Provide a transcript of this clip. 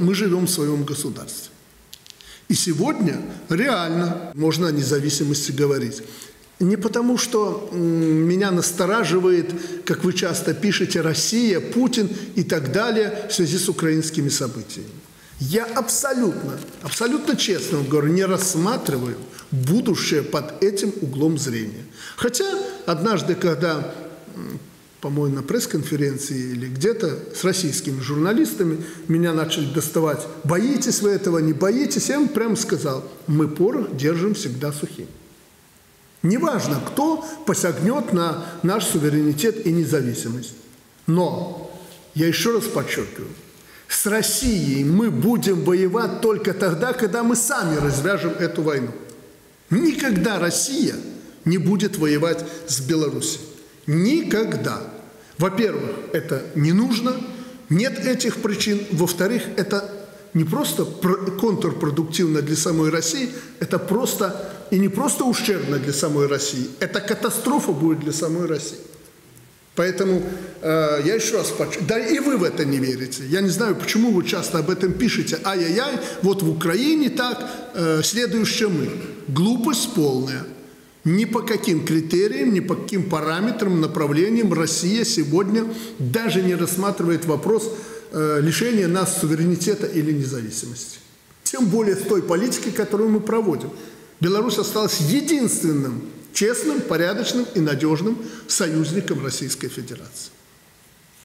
мы живем в своем государстве. И сегодня реально можно о независимости говорить. Не потому, что меня настораживает, как вы часто пишете, Россия, Путин и так далее в связи с украинскими событиями. Я абсолютно честно говорю, не рассматриваю будущее под этим углом зрения. Хотя однажды, когда, по-моему, на пресс-конференции или где-то с российскими журналистами меня начали доставать: боитесь вы этого, не боитесь, я им прямо сказал: мы порох держим всегда сухим. Неважно, кто посягнет на наш суверенитет и независимость. Но, я еще раз подчеркиваю, с Россией мы будем воевать только тогда, когда мы сами развяжем эту войну. Никогда Россия не будет воевать с Белоруссией. Никогда. Во-первых, это не нужно, нет этих причин. Во-вторых, это не просто контрпродуктивно для самой России, это просто и не просто ущербно для самой России, это катастрофа будет для самой России. Поэтому я еще раз подчеркну, да и вы в это не верите. Я не знаю, почему вы часто об этом пишете. Ай-яй-яй, вот в Украине так, следующее мы. Глупость полная. Ни по каким критериям, ни по каким параметрам, направлениям Россия сегодня даже не рассматривает вопрос лишения нас суверенитета или независимости. Тем более с той политикой, которую мы проводим. Беларусь осталась единственным честным, порядочным и надежным союзником Российской Федерации.